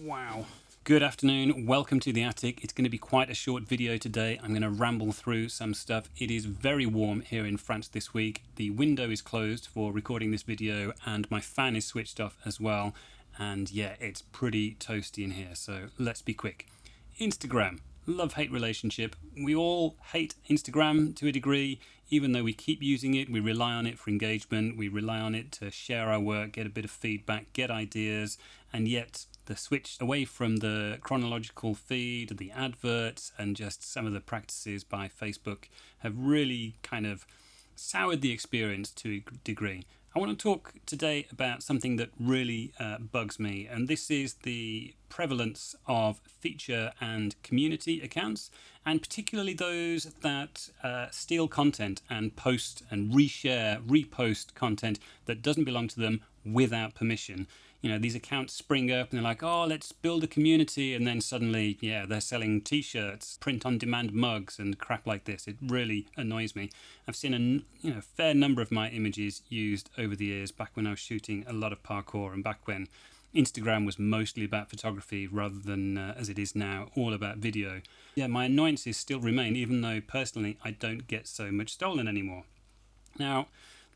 Wow. Good afternoon, welcome to the attic. It's going to be quite a short video today. I'm going to ramble through some stuff. It is very warm here in France this week. The window is closed for recording this video and my fan is switched off as well. And yeah, it's pretty toasty in here, so let's be quick. Instagram, love-hate relationship. We all hate Instagram to a degree. Even though we keep using it, we rely on it for engagement, we rely on it to share our work, get a bit of feedback, get ideas, and yet the switch away from the chronological feed, the adverts, and just some of the practices by Facebook have really kind of soured the experience to a degree. I want to talk today about something that really bugs me, and this is the prevalence of feature and community accounts, and particularly those that steal content and post and repost content that doesn't belong to them without permission. You know, these accounts spring up and they're like, oh, let's build a community, and then suddenly, yeah, they're selling t-shirts, print-on-demand mugs and crap like this. It really annoys me. I've seen a fair number of my images used over the years, back when I was shooting a lot of parkour and back when Instagram was mostly about photography rather than, as it is now, all about video. Yeah, my annoyances still remain, even though personally I don't get so much stolen anymore. Now,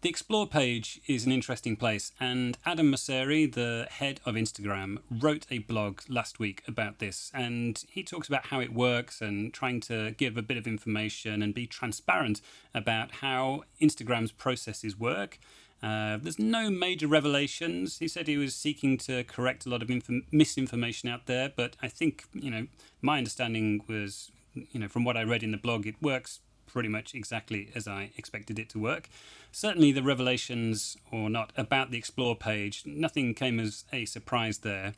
the Explore page is an interesting place, and Adam Mosseri, the head of Instagram, wrote a blog last week about this, and he talks about how it works and trying to give a bit of information and be transparent about how Instagram's processes work. There's no major revelations. He said he was seeking to correct a lot of misinformation out there, but I think, my understanding was, from what I read in the blog, it works pretty much exactly as I expected it to work. Certainly the revelations, or not, about the Explore page, nothing came as a surprise there.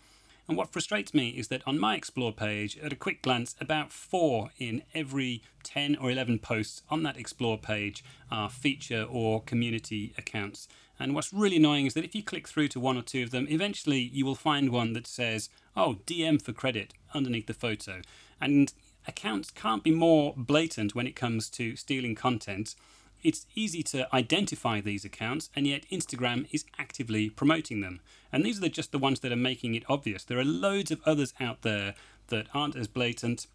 And what frustrates me is that on my Explore page, at a quick glance, about 4 in every 10 or 11 posts on that Explore page are feature or community accounts. And what's really annoying is that if you click through to one or two of them, eventually you will find one that says, oh, DM for credit underneath the photo. And accounts can't be more blatant when it comes to stealing content. It's easy to identify these accounts, and yet Instagram is actively promoting them. And these are just the ones that are making it obvious. There are loads of others out there that aren't as blatant,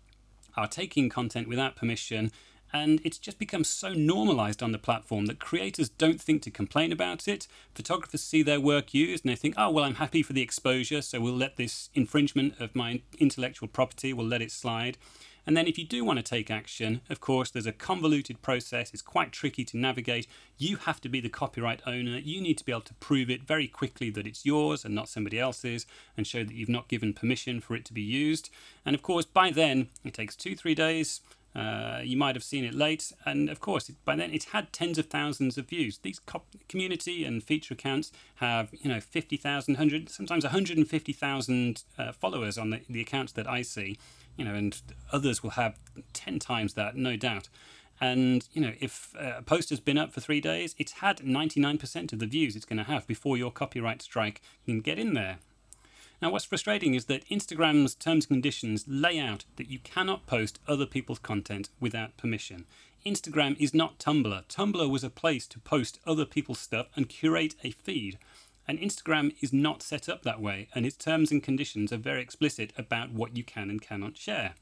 are taking content without permission, and it's just become so normalized on the platform that creators don't think to complain about it. Photographers see their work used and they think, oh, well, I'm happy for the exposure, so we'll let this infringement of my intellectual property, we'll let it slide. And then if you do want to take action, of course, there's a convoluted process. It's quite tricky to navigate. You have to be the copyright owner. You need to be able to prove it very quickly that it's yours and not somebody else's, and show that you've not given permission for it to be used. And of course, by then, it takes 2-3 days. You might have seen it late, and of course by then it's had tens of thousands of views. These community and feature accounts have 50,000, 100, sometimes 150,000 followers on the accounts that I see, and others will have 10 times that, no doubt. And if a post has been up for 3 days, it's had 99% of the views it's going to have before your copyright strike can get in there. Now, what's frustrating is that Instagram's terms and conditions lay out that you cannot post other people's content without permission. Instagram is not Tumblr. Tumblr was a place to post other people's stuff and curate a feed. And Instagram is not set up that way, and its terms and conditions are very explicit about what you can and cannot share.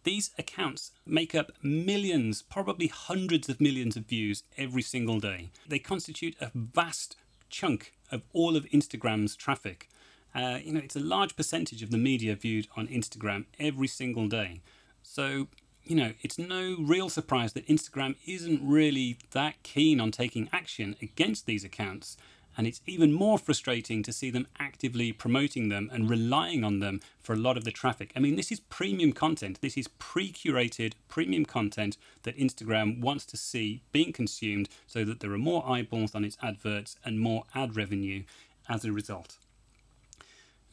These accounts make up millions, probably hundreds of millions of views every single day. They constitute a vast chunk of all of Instagram's traffic. It's a large percentage of the media viewed on Instagram every single day. So, it's no real surprise that Instagram isn't really that keen on taking action against these accounts. And it's even more frustrating to see them actively promoting them and relying on them for a lot of the traffic. I mean, this is premium content. This is pre-curated premium content that Instagram wants to see being consumed so that there are more eyeballs on its adverts and more ad revenue as a result.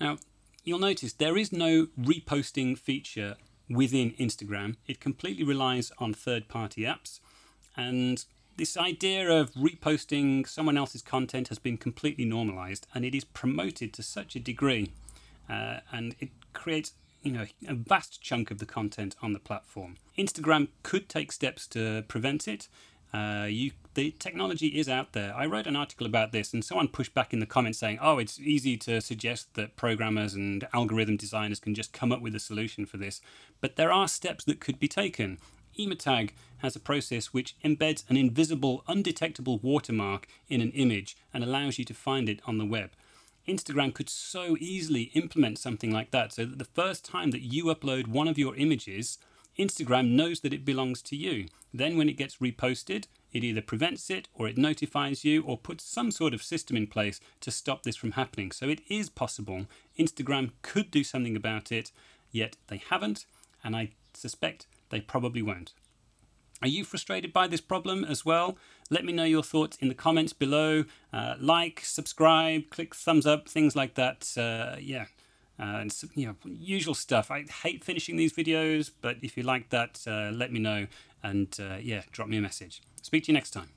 Now, you'll notice there is no reposting feature within Instagram. It completely relies on third-party apps, and this idea of reposting someone else's content has been completely normalized, and it is promoted to such a degree, and it creates a vast chunk of the content on the platform. Instagram could take steps to prevent it. The technology is out there. I wrote an article about this and someone pushed back in the comments saying, oh, it's easy to suggest that programmers and algorithm designers can just come up with a solution for this. But there are steps that could be taken. Ematag has a process which embeds an invisible, undetectable watermark in an image and allows you to find it on the web. Instagram could so easily implement something like that so that the first time that you upload one of your images, Instagram knows that it belongs to you. Then when it gets reposted, it either prevents it or it notifies you or puts some sort of system in place to stop this from happening. So it is possible. Instagram could do something about it, yet they haven't, and I suspect they probably won't. Are you frustrated by this problem as well? Let me know your thoughts in the comments below. Like, subscribe, click thumbs up, things like that. And usual stuff. I hate finishing these videos, but if you like that, let me know and drop me a message. Speak to you next time.